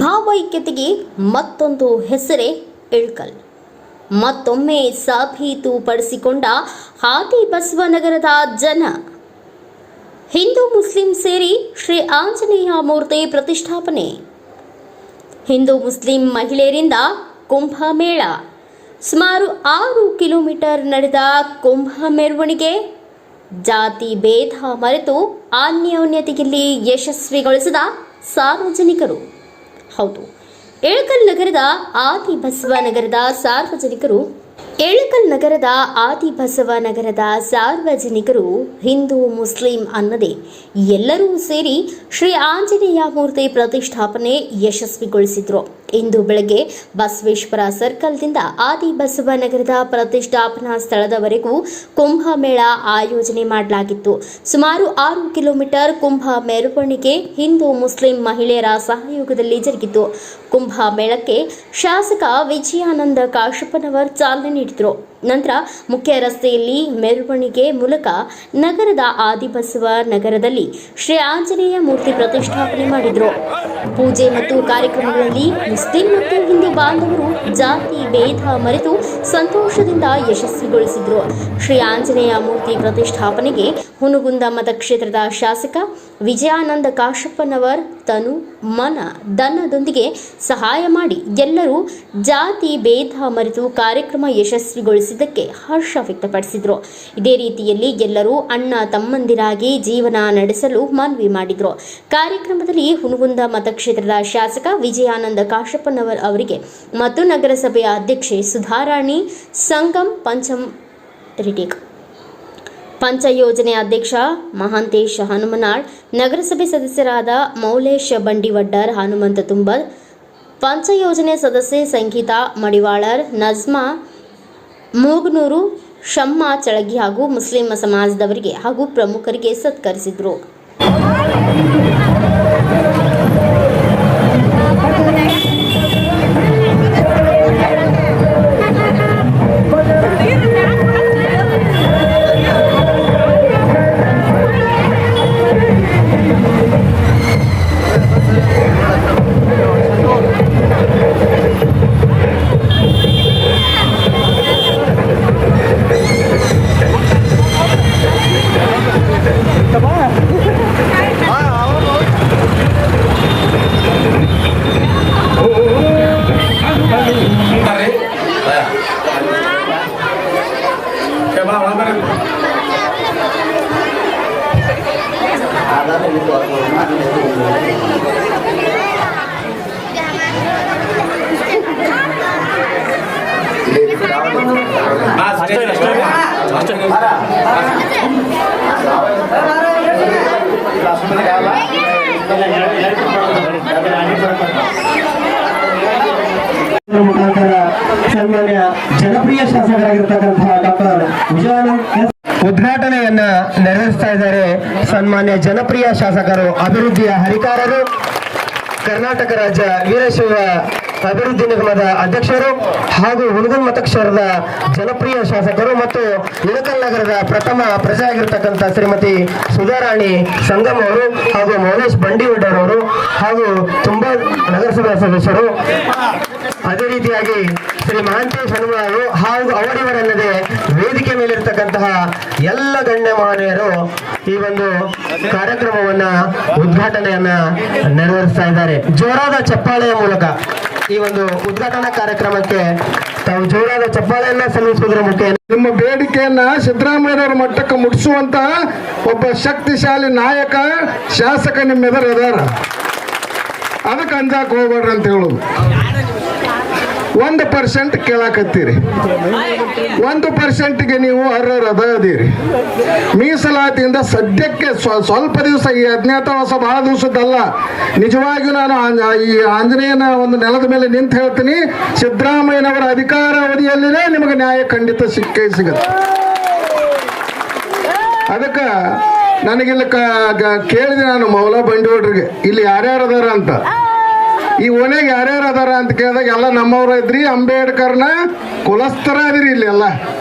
ಭಾವೈಕ್ಯತೆಗೆ ಮತ್ತೊಂದು ಹೆಸರೇ ಇಳಕಲ್. ಮತ್ತೊಮ್ಮೆ ಸಾಬೀತುಪಡಿಸಿಕೊಂಡ ಆದಿಬಸವನಗರದ ಜನ. ಹಿಂದೂ ಮುಸ್ಲಿಂ ಸೇರಿ ಶ್ರೀ ಆಂಜನೇಯ ಮೂರ್ತಿ ಪ್ರತಿಷ್ಠಾಪನೆ. ಹಿಂದೂ ಮುಸ್ಲಿಂ ಮಹಿಳೆಯರಿಂದ ಕುಂಭಮೇಳ. ಸುಮಾರು 6 ಕಿಲೋಮೀಟರ್ ನಡೆದ ಕುಂಭ ಮೆರವಣಿಗೆ ಜಾತಿ ಭೇದ ಮರೆತು ಅನ್ಯೋನ್ಯತೆಯಲ್ಲಿ ಯಶಸ್ವಿಗೊಳಿಸಿದ ಸಾರ್ವಜನಿಕರು. ಹೌದು, ಇಳಕಲ್ ನಗರದ ಆದಿಬಸವನಗರದ ಸಾರ್ವಜನಿಕರು ಹಿಂದೂ ಮುಸ್ಲಿಂ ಅನ್ನದೇ ಎಲ್ಲರೂ ಸೇರಿ ಶ್ರೀ ಆಂಜನೇಯ ಮೂರ್ತಿ ಪ್ರತಿಷ್ಠಾಪನೆ ಯಶಸ್ವಿಗೊಳಿಸಿದ್ರು. ಇಂದು ಬೆಳಗ್ಗೆ ಬಸವೇಶ್ವರ ಸರ್ಕಲ್ದಿಂದ ಆದಿಬಸವನಗರದ ಪ್ರತಿಷ್ಠಾಪನಾ ಸ್ಥಳದವರೆಗೂ ಕುಂಭಮೇಳ ಆಯೋಜನೆ ಮಾಡಲಾಗಿತ್ತು. ಸುಮಾರು 6 ಕಿಲೋಮೀಟರ್ ಕುಂಭ ಮೆರವಣಿಗೆ ಹಿಂದೂ ಮುಸ್ಲಿಂ ಮಹಿಳೆಯರ ಸಹಯೋಗದಲ್ಲಿ ಜರುಗಿತು. ಕುಂಭ ಮೇಳಕ್ಕೆ ಶಾಸಕ ವಿಜಯಾನಂದ ಕಾಶಪ್ಪನವರ್ ಚಾಲನೆ ನೀಡಿದರು. ನಂತರ ಮುಖ್ಯ ರಸ್ತೆಯಲ್ಲಿ ಮೆರವಣಿಗೆ ಮೂಲಕ ನಗರದ ಆದಿಬಸವ ನಗರದಲ್ಲಿ ಶ್ರೀ ಆಂಜನೇಯ ಮೂರ್ತಿ ಪ್ರತಿಷ್ಠಾಪನೆ ಮಾಡಿದರು. ಪೂಜೆ ಮತ್ತು ಕಾರ್ಯಕ್ರಮಗಳಲ್ಲಿ ಮುಸ್ಲಿಂ ಮತ್ತು ಹಿಂದೂ ಬಾಂಧವರು ಜಾತಿ ಭೇದ ಮರೆತು ಸಂತೋಷದಿಂದ ಯಶಸ್ವಿಗೊಳಿಸಿದರು. ಶ್ರೀ ಆಂಜನೇಯ ಮೂರ್ತಿ ಪ್ರತಿಷ್ಠಾಪನೆಗೆ ಹುನಗುಂದ ಮತಕ್ಷೇತ್ರದ ಶಾಸಕ ವಿಜಯಾನಂದ ಕಾಶಪ್ಪನವರ್ ತನು ಮನ ಧನದೊಂದಿಗೆ ಸಹಾಯ ಮಾಡಿ ಎಲ್ಲರೂ ಜಾತಿ ಭೇದ ಮರೆತು ಕಾರ್ಯಕ್ರಮ ಯಶಸ್ವಿಗೊಳಿಸಿದ್ದಕ್ಕೆ ಹರ್ಷ ವ್ಯಕ್ತಪಡಿಸಿದರು. ಇದೇ ರೀತಿಯಲ್ಲಿ ಎಲ್ಲರೂ ಅಣ್ಣ ತಮ್ಮಂದಿರಾಗಿ ಜೀವನ ನಡೆಸಲು ಮನವಿ ಮಾಡಿದರು. ಕಾರ್ಯಕ್ರಮದಲ್ಲಿ ಹುನಗುಂದ ಮತಕ್ಷೇತ್ರದ ಶಾಸಕ ವಿಜಯಾನಂದ ಕಾಶಪ್ಪನವರ್ ಅವರಿಗೆ ಮತ್ತು ನಗರಸಭೆಯ ಅಧ್ಯಕ್ಷೆ ಸುಧಾರಾಣಿ ಸಂಗಮ್ ಪಂಚ ಯೋಜನೆ ಅಧ್ಯಕ್ಷ ಮಹಾಂತೇಶ್ ಹನುಮನಾಳ್, ನಗರಸಭೆ ಸದಸ್ಯರಾದ ಮೌಲೇಶ್ ಬಂಡಿವಡ್ಡರ್, ಹನುಮಂತ ತುಂಬರ್, ಪಂಚ ಯೋಜನೆ ಸದಸ್ಯೆ ಸಂಗೀತಾ ಮಡಿವಾಳರ್, ನಜ್ಮಾ ಮೂಗನೂರು, ಶಮ್ಮಾ ಚಳಗಿ ಹಾಗೂ ಮುಸ್ಲಿಂ ಸಮಾಜದವರಿಗೆ ಹಾಗೂ ಪ್ರಮುಖರಿಗೆ ಸತ್ಕರಿಸಿದರು. ಮುಖಾಂತರ ಸನ್ಮಾನ್ಯ ಜನಪ್ರಿಯ ಶಾಸಕರಾಗಿರ್ತಕ್ಕಂತಹ ಡಾಕ್ಟರ್ ವಿಜಯಾನಂದ ಉದ್ಘಾಟನೆಯನ್ನ ನೆರವೇರಿಸ್ತಾ ಇದ್ದಾರೆ. ಸನ್ಮಾನ್ಯ ಜನಪ್ರಿಯ ಶಾಸಕರು, ಅಭಿವೃದ್ಧಿಯ ಹರಿಕಾರರು, ಕರ್ನಾಟಕ ರಾಜ್ಯ ವೀರಶೈವ ಅಭಿವೃದ್ಧಿ ನಿಗಮದ ಅಧ್ಯಕ್ಷರು ಹಾಗೂ ಹುನಗುಂದ ಮತಕ್ಷೇತ್ರದ ಜನಪ್ರಿಯ ಶಾಸಕರು ಮತ್ತು ಇಳಕಲ್ ನಗರದ ಪ್ರಥಮ ಪ್ರಜೆ ಆಗಿರ್ತಕ್ಕಂಥ ಶ್ರೀಮತಿ ಸುಧಾರಾಣಿ ಸಂಗಮ್ ಅವರು ಹಾಗೂ ಮೌಲೇಶ್ ಬಂಡಿವಡ್ಡರ್ ಅವರು ಹಾಗೂ ತುಂಬಾ ನಗರಸಭಾ ಸದಸ್ಯರು, ಅದೇ ರೀತಿಯಾಗಿ ಶ್ರೀ ಮಹಾಂತೇಶ್ ಹನುಮಾರು ಹಾಗೂ ಅವರಿವರಲ್ಲದೆ ವೇದಿಕೆ ಮೇಲಿರ್ತಕ್ಕಂತಹ ಎಲ್ಲ ಗಣ್ಯ ಮಹನೀಯರು ಈ ಒಂದು ಕಾರ್ಯಕ್ರಮವನ್ನ ಉದ್ಘಾಟನೆಯನ್ನ ನೆರವೇರಿಸ್ತಾ ಇದ್ದಾರೆ. ಜೋರಾದ ಚಪ್ಪಾಳೆಯ ಮೂಲಕ ಈ ಒಂದು ಉದ್ಘಾಟನಾ ಕಾರ್ಯಕ್ರಮಕ್ಕೆ ತಾವು ಜೋರಾದ ಚಪ್ಪಾಳೆಯನ್ನ ಸಲ್ಲಿಸುವುದರ ಮುಖ್ಯ ನಿಮ್ಮ ಬೇಡಿಕೆಯನ್ನ ಸಿದ್ದರಾಮಯ್ಯನವರ ಮಟ್ಟಕ್ಕೆ ಮುಟ್ಟಿಸುವಂತ ಒಬ್ಬ ಶಕ್ತಿಶಾಲಿ ನಾಯಕ ಶಾಸಕ ನಿಮ್ಮ ಎದುರು ಅದಾರ. ಅದಕ್ಕೆ ಅಂಜಾಕ್ ಹೋಗ್ಬೇಡ್ರಿ ಅಂತ ಹೇಳುದು. 1% ಕೇಳಾಕತ್ತೀರಿ, 1%ಗೆ ನೀವು ಅರ್ಹರದೀರಿ. ಮೀಸಲಾತಿಯಿಂದ ಸದ್ಯಕ್ಕೆ ಸ್ವಲ್ಪ ದಿವಸ, ಈ ಅಜ್ಞಾತವಾಸ ಬಹಳ ದಿವಸದ್ದಲ್ಲ. ನಿಜವಾಗಿಯೂ ನಾನು ಈ ಆಂಜನೇಯನ ಒಂದು ನೆಲದ ಮೇಲೆ ನಿಂತು ಹೇಳ್ತೀನಿ, ಸಿದ್ದರಾಮಯ್ಯನವರ ಅಧಿಕಾರ ಅವಧಿಯಲ್ಲಿನೇ ನಿಮಗೆ ನ್ಯಾಯ ಖಂಡಿತ ಸಿಗುತ್ತೆ. ಅದಕ್ಕೆ ನನಗಿಲ್ಲಿ ಕೇಳಿದೆ ನಾನು ಮೌಲ ಬಂಡಿವಡ್ರಿಗೆ, ಇಲ್ಲಿ ಯಾರ್ಯಾರು ಅದಾರ ಅಂತ. ಈ ಓಣ್ಯಾಗ ಯಾರ್ಯಾರು ಅದಾರ ಅಂತ ಕೇಳಿದಾಗ ಎಲ್ಲ ನಮ್ಮವ್ರ ಇದ್ರಿ, ಅಂಬೇಡ್ಕರ್ನ ಕುಲಸ್ಥರ ಅದಿರಿ ಇಲ್ಲಿ ಎಲ್ಲ.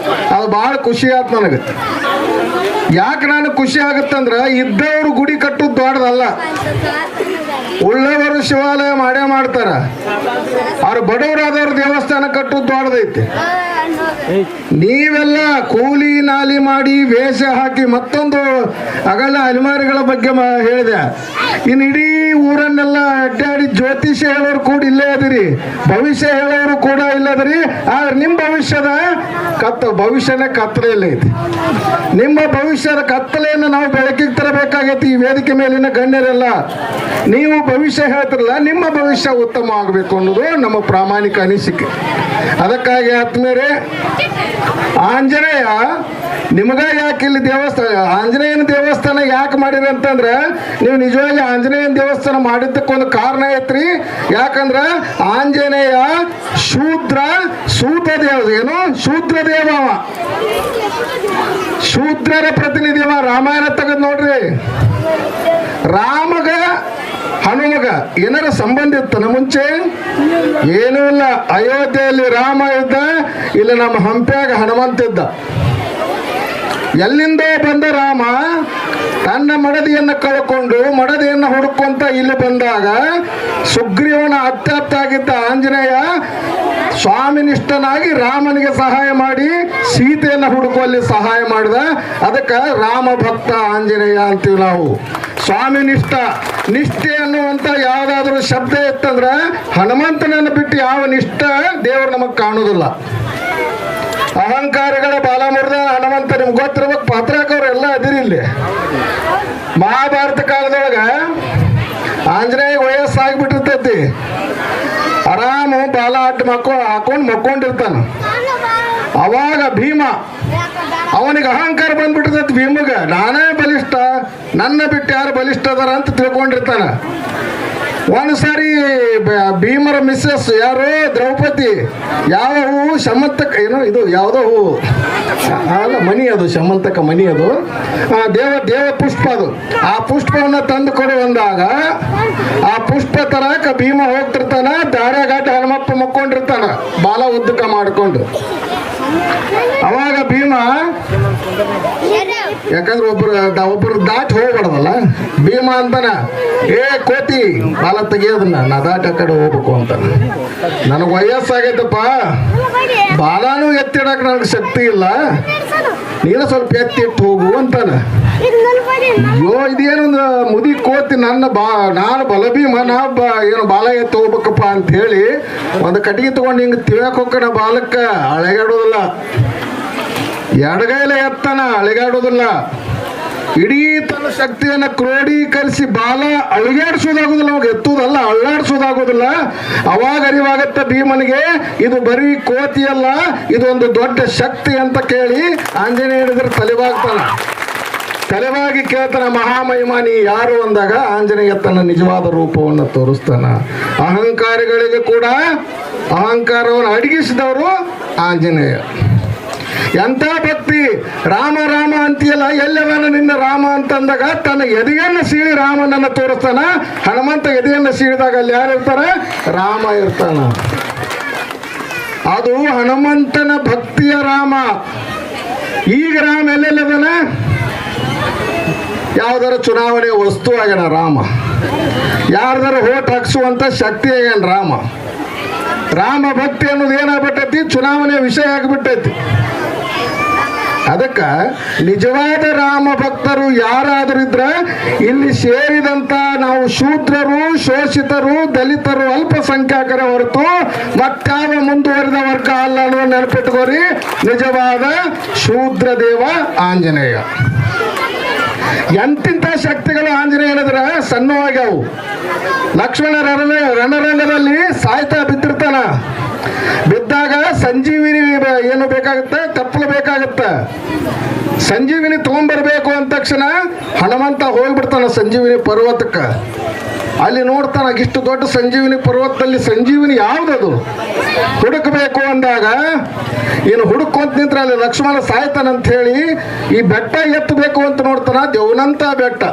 ಅದು ಭಾಳ ಖುಷಿ ಆಯ್ತು ನನಗೆ. ಯಾಕೆ ನಾನು ಖುಷಿ ಆಗುತ್ತಂದ್ರೆ ಇದ್ದವರು ಗುಡಿ ಕಟ್ಟುದು ದೊಡ್ಡದಲ್ಲ, ಉಳ್ಳವರು ಶಿವಾಲಯ ಮಾಡೇ ಮಾಡ್ತಾರ. ಅವ್ರು ಬಡವರಾದವ್ರ ದೇವಸ್ಥಾನ ಕಟ್ಟುದು ದೊಡ್ಡದೈತಿ. ನೀವೆಲ್ಲ ಕೂಲಿ ನಾಲಿ ಮಾಡಿ ವೇಷ ಹಾಕಿ ಮತ್ತೊಂದು ಅಗಲ ಅಲೆಮಾರಿಗಳ ಬಗ್ಗೆ ಹೇಳಿದೆ. ಇನ್ನು ಇಡೀ ಊರನ್ನೆಲ್ಲ ಅಡ್ಡಾಡಿ ಜ್ಯೋತಿಷ್ಯ ಹೇಳೋರು ಕೂಡ ಇಲ್ಲೇ ಅದಿರಿ, ಭವಿಷ್ಯ ಹೇಳೋರು ಕೂಡ ಇಲ್ಲದ್ರಿ. ಆದ್ರೆ ನಿಮ್ಮ ಭವಿಷ್ಯನೇ ಕತ್ತಲೆಯಲ್ಲಿ ಐತಿ. ನಿಮ್ಮ ಭವಿಷ್ಯದ ಕತ್ತಲೆಯನ್ನು ನಾವು ಬೆಳಕಿಗೆ ತರಬೇಕಾಗೈತಿ. ಈ ವೇದಿಕೆ ಮೇಲಿನ ಗಣ್ಯರೆಲ್ಲ ನೀವು ಭವಿಷ್ಯ ಹೇಳ್ತಿರಲ್ಲ, ನಿಮ್ಮ ಭವಿಷ್ಯ ಉತ್ತಮ ಆಗಬೇಕು ಅನ್ನೋದು ನಮ್ಮ ಪ್ರಾಮಾಣಿಕ ಅನಿಸಿಕೆ. ಅದಕ್ಕಾಗಿ ಆತ್ಮೀಯರೇ, ಆಂಜನೇಯ ನಿಮಗ ಯಾಕೆ ಇಲ್ಲಿ ದೇವಸ್ಥಾನ, ಆಂಜನೇಯನ ದೇವಸ್ಥಾನ ಯಾಕೆ ಮಾಡಿರಿ ಅಂತಂದ್ರೆ, ನೀವು ನಿಜವಾಗಿ ಆಂಜನೇಯನ ದೇವಸ್ಥಾನ ಮಾಡಿದ್ದಕ್ಕೊಂದು ಕಾರಣ ಐತ್ರಿ. ಯಾಕಂದ್ರ ಆಂಜನೇಯ ಶೂದ್ರ ದೇವ, ಏನು ಶೂದ್ರ ದೇವ, ಶೂದ್ರರ ಪ್ರತಿನಿಧಿ. ರಾಮಾಯಣ ತೆಗೆದು ನೋಡ್ರಿ, ರಾಮಗ ಹನುಮಗ ಏನಾರ ಸಂಬಂಧ ಇತ್ತನ ಮುಂಚೆ? ಏನೂ ಇಲ್ಲ. ಅಯೋಧ್ಯೆಯಲ್ಲಿ ರಾಮ ಇದ್ದ, ಇಲ್ಲಿ ನಮ್ಮ ಹಂಪ್ಯಾಗ ಹನುಮಂತ ಇದ್ದ. ಎಲ್ಲಿಂದ ಬಂದ ರಾಮ ತನ್ನ ಮಡದಿಯನ್ನು ಕಳ್ಕೊಂಡು ಮಡದಿಯನ್ನು ಹುಡುಕೊಂತ ಇಲ್ಲಿ ಬಂದಾಗ ಸುಗ್ರೀವನ ಅತ್ಯಾಪ್ತಾಗಿದ್ದ ಆಂಜನೇಯ ಸ್ವಾಮಿನಿಷ್ಠನಾಗಿ ರಾಮನಿಗೆ ಸಹಾಯ ಮಾಡಿ ಸೀತೆಯನ್ನು ಹುಡುಕುವಲ್ಲಿ ಸಹಾಯ ಮಾಡಿದ. ಅದಕ್ಕೆ ರಾಮ ಭಕ್ತ ಆಂಜನೇಯ ಅಂತೀವಿ ನಾವು. ನಿಷ್ಠೆ ಅನ್ನುವಂಥ ಯಾವುದಾದ್ರೂ ಶಬ್ದ ಇತ್ತಂದ್ರೆ ಹನುಮಂತನನ್ನು ಬಿಟ್ಟು ಯಾವ ನಿಷ್ಠ ದೇವರು ನಮಗೆ ಕಾಣುವುದಿಲ್ಲ. ಅಹಂಕಾರಿಗಳ ಬಾಲ ಮುರಿದ ಹನುಮಂತ ನಿಮ್ಗೆ ಗೊತ್ತಿರ್ಬೇಕು. ಪಾತ್ರಕವ್ರೆಲ್ಲ ಅದಿರಿ ಇಲ್ಲಿ. ಮಹಾಭಾರತ ಕಾಲದೊಳಗ ಆಂಜನೇಯ ವಯಸ್ಸಾಗಿಬಿಟ್ಟಿರ್ತೈತಿ. ಆರಾಮ ಬಾಲ ಅಡ್ಡ ಹಾಕೊಂಡು ಮಕ್ಕೊಂಡಿರ್ತಾನ. ಅವಾಗ ಭೀಮ ಅವನಿಗೆ ಅಹಂಕಾರ ಬಂದ್ಬಿಟ್ಟಿರ್ತೈತಿ. ಭೀಮಗ ನಾನೇ ಬಲಿಷ್ಠ, ನನ್ನ ಬಿಟ್ಟು ಯಾರು ಬಲಿಷ್ಠ ಅದಾರ ಅಂತ ತಿಳ್ಕೊಂಡಿರ್ತಾನ. ಒಂದ್ಸಾರಿ ಭೀಮರ ಮಿಸ್ಸಸ್ ಯಾರು ದ್ರೌಪದಿ ಯಾವ ಹೂವು ಶಮಂತಕ, ಏನೋ ಇದು ಯಾವುದೋ ಹೂವು ಅಲ್ಲ, ಮನಿ ಅದು ಶಮಂತಕ ಮನಿ, ಅದು ದೇವ ಪುಷ್ಪ. ಅದು ಆ ಪುಷ್ಪವನ್ನು ತಂದು ಕೊಡು ಅಂದಾಗ ಆ ಪುಷ್ಪ ತರಕ ಭೀಮ ಹೋಗ್ತಿರ್ತಾನ. ದಾರ್ಯಾಘಾಟ ಹನುಮಪ್ಪ ಮಕ್ಕೊಂಡಿರ್ತಾನ ಬಾಲ ಉದ್ದಕ ಮಾಡ್ಕೊಂಡು. ಅವಾಗ ಭೀಮ, ಯಾಕಂದ್ರೆ ಒಬ್ರು ದಾಟಿ ಹೋಗ್ಬಾರ್ದಲ್ಲ, ಭೀಮ ಅಂತಾನ, ಏ ಕೋತಿ ಬಾಲ ತೆಗಿಯೋದನ್ನ, ನಾ ದಾಟಿ ಆ ಕಡೆ ಹೋಗ್ಬೇಕು ಅಂತ. ನನಗೆ ವಯಸ್ಸಾಗೈತಪ್ಪ, ಬಾಲಾನು ಎತ್ತಿಡಕ್ ನನಗೆ ಶಕ್ತಿ ಇಲ್ಲ, ನೀನು ಸ್ವಲ್ಪ ಎತ್ತಿಟ್ಟು ಹೋಗು ಅಂತಾನ. ಅಯ್ಯೋ ಇದೇನೊಂದು ಮುದಿ ಕೋತಿ, ನಾನು ಬಲಭೀಮ, ಏನು ಬಾಲ ಎತ್ತಿ ಹೋಗ್ಬೇಕಪ್ಪ ಅಂತ ಹೇಳಿ ಒಂದು ಕಟ್ಟಿಗೆ ತಗೊಂಡು ಹಿಂಗೆ ತಿಳಕ್ ಹೋಗ್ಕಣ. ಬಾಲಕ್ಕ ಅಳೆಗಾಡೋದಿಲ್ಲ, ಎಡಗೈಲೆ ಎತ್ತನ ಅಳೆಗಾಡೋದಿಲ್ಲ. ಇಡೀ ತನ್ನ ಶಕ್ತಿಯನ್ನು ಕ್ರೋಢೀಕರಿಸಿ ಬಾಲ ಅಳಿಗಾಡಿಸೋದಾಗೋದಿಲ್ಲ, ಅವಾಗ ಎತ್ತುವುದಲ್ಲ, ಅಳ್ಳಾಡಿಸೋದಾಗೋದಿಲ್ಲ. ಅವಾಗ ಅರಿವಾಗತ್ತ ಭೀಮನಿಗೆ ಇದು ಬರೀ ಕೋತಿಯಲ್ಲ, ಇದೊಂದು ದೊಡ್ಡ ಶಕ್ತಿ ಅಂತ ಕೇಳಿ ಆಂಜನೇಯ ಹಿಡಿದ್ರೆ ತಲೆವಾಗಿ ಕೇಳ್ತಾನ, ಮಹಾಮಹಿಮಾನಿ ಯಾರು ಅಂದಾಗ ಆಂಜನೇಯ ತನ್ನ ನಿಜವಾದ ರೂಪವನ್ನು ತೋರಿಸ್ತಾನ. ಅಹಂಕಾರಿಗಳಿಗೆ ಕೂಡ ಅಹಂಕಾರವನ್ನು ಅಡಗಿಸಿದವರು ಆಂಜನೇಯ. ಎಂಥ ಭಕ್ತಿ! ರಾಮ ರಾಮ ಅಂತೀಯಲ್ಲ, ಎಲ್ಲವನ್ನ ನಿನ್ನ ರಾಮ ಅಂತಂದಾಗ ತನ್ನ ಎದೆಯನ್ನು ಸೀಳಿ ರಾಮನನ್ನು ತೋರಿಸ್ತಾನ. ಹನುಮಂತ ಎದೆಯನ್ನು ಸೀಳಿದಾಗ ಅಲ್ಲಿ ಯಾರು ಇರ್ತಾರ? ರಾಮ ಇರ್ತಾನ. ಅದು ಹನುಮಂತನ ಭಕ್ತಿಯ ರಾಮ. ಈಗ ರಾಮ ಎಲ್ಲೆಲ್ಲದನ? ಯಾವ್ದಾರ ಚುನಾವಣೆ ವಸ್ತು ಆಗ್ಯಾನ ರಾಮ. ಯಾರ್ದಾರ ಓಟ್ ಹಾಕ್ಸುವಂತ ಶಕ್ತಿ ಆಗ್ಯಾನ ರಾಮ. ರಾಮ ಭಕ್ತಿ ಅನ್ನೋದು ಏನಾಗ್ಬಿಟ್ಟೈತಿ? ಚುನಾವಣೆ ವಿಷಯ ಆಗಿಬಿಟ್ಟೈತಿ. ಅದಕ್ಕೆ ನಿಜವಾದ ರಾಮ ಭಕ್ತರು ಯಾರಾದರೂ ಇದ್ರ ಇಲ್ಲಿ ಸೇರಿದಂತ ನಾವು ಶೂದ್ರರು, ಶೋಷಿತರು, ದಲಿತರು, ಅಲ್ಪಸಂಖ್ಯಾತರ ಹೊರತು ಮತ್ತಾವ ಮುಂದುವರಿದ ವರ್ಗ ಅಲ್ಲ ಅನ್ನೋ ನೆನಪಿಟ್ಕೋರಿ. ನಿಜವಾದ ಶೂದ್ರ ದೇವ ಆಂಜನೇಯ. ಎಂತಿಂತ ಶಕ್ತಿಗಳು ಆಂಜನೇಯನದ್ರ ಸಣ್ಣವಾಗ್ಯಾವು. ಲಕ್ಷ್ಮಣ ರಣರಂಗದಲ್ಲಿ ಸಾಯ್ತಾ ಬಿದ್ದಿರ್ತಾನ. ಬಿದ್ದಾಗ ಸಂಜೀವಿನಿ ಏನು ಬೇಕಾಗುತ್ತೆ? ತಪ್ಪಲು ಬೇಕಾಗುತ್ತೆ. ಸಂಜೀವಿನಿ ತಗೊಂಡ್ಬರ್ಬೇಕು ಅಂದ ತಕ್ಷಣ ಹನುಮಂತ ಹೋಗ್ಬಿಡ್ತಾನ ಸಂಜೀವಿನಿ ಪರ್ವತಕ್ಕೆ. ಅಲ್ಲಿ ನೋಡ್ತಾನ, ಇಷ್ಟು ದೊಡ್ಡ ಸಂಜೀವಿನಿ ಪರ್ವತದಲ್ಲಿ ಸಂಜೀವಿನಿ ಯಾವುದದು ಹುಡುಕಬೇಕು ಅಂದಾಗ, ಏನು ಹುಡುಕೊಂತ ನಿಂತ್ರ ಅಲ್ಲಿ ಲಕ್ಷ್ಮಣ ಸಾಯ್ತಾನಂತ ಹೇಳಿ ಈ ಬೆಟ್ಟ ಎತ್ತಬೇಕು ಅಂತ ನೋಡ್ತಾನ. ದೇವನಂತ ಬೆಟ್ಟ.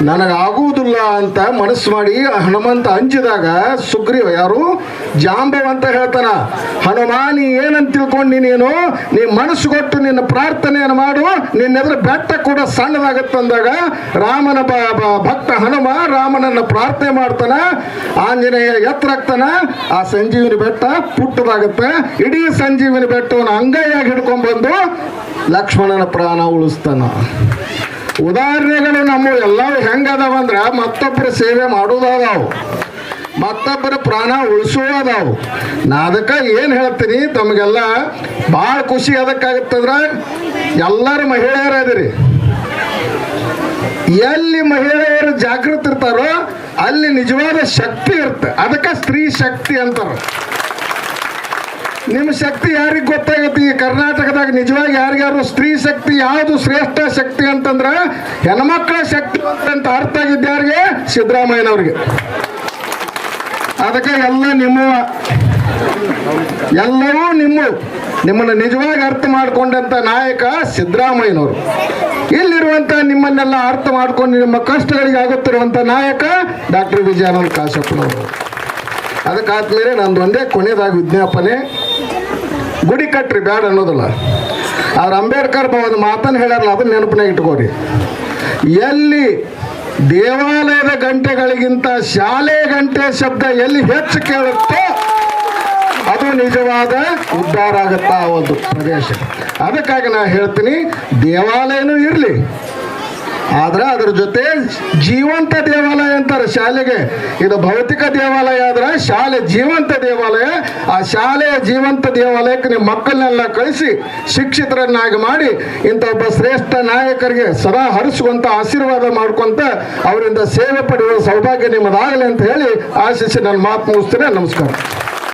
ನನಗಾಗುವುದಿಲ್ಲ ಅಂತ ಮನಸ್ಸು ಮಾಡಿ ಹನುಮಂತ ಅಂಜಿದಾಗ ಸುಗ್ರೀವ ಯಾರು ಜಾಂಬವಂತ ಹೇಳ್ತಾನ, ಹನುಮ ನೀ ಏನಂತ ತಿಳ್ಕೊಂಡು ನೀನು ನೀ ಮನಸ್ಸು ಕೊಟ್ಟು ನಿನ್ನ ಪ್ರಾರ್ಥನೆಯನ್ನು ಮಾಡು, ನಿನ್ನೆದ್ರ ಬೆಟ್ಟ ಕೂಡ ಸಣ್ಣದಾಗತ್ತಂದಾಗ ರಾಮನ ಭಕ್ತ ಹನುಮ ರಾಮನನ್ನ ಪ್ರಾರ್ಥನೆ ಮಾಡ್ತಾನ, ಆಂಜನೇಯ ಎತ್ತರಾಗ್ತಾನ, ಆ ಸಂಜೀವಿನಿ ಬೆಟ್ಟ ಪುಟ್ಟದಾಗತ್ತೆ. ಇಡೀ ಸಂಜೀವಿನಿ ಬೆಟ್ಟವನ್ನು ಅಂಗೈಯಾಗಿ ಹಿಡ್ಕೊಂಡ್ಬಂದು ಲಕ್ಷ್ಮಣನ ಪ್ರಾಣ ಉಳಿಸ್ತಾನ. ಉದಾಹರಣೆಗಳು ನಮ್ಮ ಎಲ್ಲವೂ ಹೆಂಗದಾವಂದ್ರೆ ಮತ್ತೊಬ್ಬರ ಸೇವೆ ಮಾಡೋದಾದವು, ಮತ್ತೊಬ್ಬರ ಪ್ರಾಣ ಉಳಿಸುವುದಾವು. ನಾ ಅದಕ್ಕೆ ಏನು ಹೇಳ್ತೀನಿ ತಮಗೆಲ್ಲ ಭಾಳ ಖುಷಿ ಅದಕ್ಕಾಗತ್ತಂದ್ರೆ ಎಲ್ಲರೂ ಮಹಿಳೆಯರು ಅದಿರಿ. ಎಲ್ಲಿ ಮಹಿಳೆಯರು ಜಾಗೃತಿ ಇರ್ತಾರೋ ಅಲ್ಲಿ ನಿಜವಾದ ಶಕ್ತಿ ಇರುತ್ತೆ. ಅದಕ್ಕೆ ಸ್ತ್ರೀ ಶಕ್ತಿ ಅಂತಾರೆ. ನಿಮ್ಮ ಶಕ್ತಿ ಯಾರಿಗೆ ಗೊತ್ತಾಗತ್ತೆ? ಈ ಕರ್ನಾಟಕದಾಗ ನಿಜವಾಗಿ ಯಾರಿಗಾರು ಸ್ತ್ರೀ ಶಕ್ತಿ ಯಾವುದು ಶ್ರೇಷ್ಠ ಶಕ್ತಿ ಅಂತಂದ್ರೆ ಹೆಣ್ಮಕ್ಳ ಶಕ್ತಿ ಅಂತ ಅರ್ಥ ಆಗಿದ್ದ ಯಾರಿಗೆ? ಸಿದ್ದರಾಮಯ್ಯನವ್ರಿಗೆ. ಅದಕ್ಕೆ ಎಲ್ಲರೂ ನಿಮ್ಮನ್ನು ನಿಜವಾಗಿ ಅರ್ಥ ಮಾಡಿಕೊಂಡಂತ ನಾಯಕ ಸಿದ್ದರಾಮಯ್ಯನವರು. ಇಲ್ಲಿರುವಂತ ನಿಮ್ಮನ್ನೆಲ್ಲ ಅರ್ಥ ಮಾಡ್ಕೊಂಡು ನಿಮ್ಮ ಕಷ್ಟಗಳಿಗೆ ಆಗುತ್ತಿರುವಂತ ನಾಯಕ ಡಾಕ್ಟರ್ ವಿಜಯಾನಂದ ಕಾಶಪ್ಪನವರು. ಅದಕ್ಕಾದ್ಮೇಲೆ ನಂದು ಒಂದೇ ಕೊನೆಯದಾಗಿ ವಿಜ್ಞಾಪನೆ, ಗುಡಿ ಕಟ್ರಿ ಬೇಡ ಅನ್ನೋದಿಲ್ಲ. ಅವ್ರ ಅಂಬೇಡ್ಕರ್ ಒಂದು ಮಾತನ್ನು ಹೇಳ್ಯಾರಲ್ಲ, ಅದನ್ನ ನೆನಪಿನಾಗ ಇಟ್ಕೋರಿ. ಎಲ್ಲಿ ದೇವಾಲಯದ ಗಂಟೆಗಳಿಗಿಂತ ಶಾಲೆ ಗಂಟೆ ಶಬ್ದ ಎಲ್ಲಿ ಹೆಚ್ಚು ಕೇಳುತ್ತೋ ಅದು ನಿಜವಾದ ಉದ್ಧಾರ ಆಗುತ್ತಾ ಆ ಒಂದು ಪ್ರದೇಶ. ಅದಕ್ಕಾಗಿ ನಾ ಹೇಳ್ತೀನಿ, ದೇವಾಲಯನೂ ಇರಲಿ, ಆದ್ರೆ ಅದ್ರ ಜೊತೆ ಜೀವಂತ ದೇವಾಲಯ ಅಂತಾರೆ ಶಾಲೆಗೆ. ಇದು ಭೌತಿಕ ದೇವಾಲಯ ಆದ್ರೆ ಶಾಲೆ ಜೀವಂತ ದೇವಾಲಯ. ಆ ಶಾಲೆಯ ಜೀವಂತ ದೇವಾಲಯಕ್ಕೆ ನಿಮ್ಮ ಮಕ್ಕಳನ್ನೆಲ್ಲ ಕಳಿಸಿ ಶಿಕ್ಷಿತರನ್ನಾಗಿ ಮಾಡಿ ಇಂಥ ಒಬ್ಬ ಶ್ರೇಷ್ಠ ನಾಯಕರಿಗೆ ಸದಾ ಹರಿಸುವಂತ ಆಶೀರ್ವಾದ ಮಾಡ್ಕೊಂತ ಅವರಿಂದ ಸೇವೆ ಪಡೆಯುವ ಸೌಭಾಗ್ಯ ನಿಮ್ಮದಾಗಲಿ ಅಂತ ಹೇಳಿ ಆಶಿಸಿ ನನ್ನ ಮಾತು ಮುಗಿಸ್ತೇನೆ. ನಮಸ್ಕಾರ.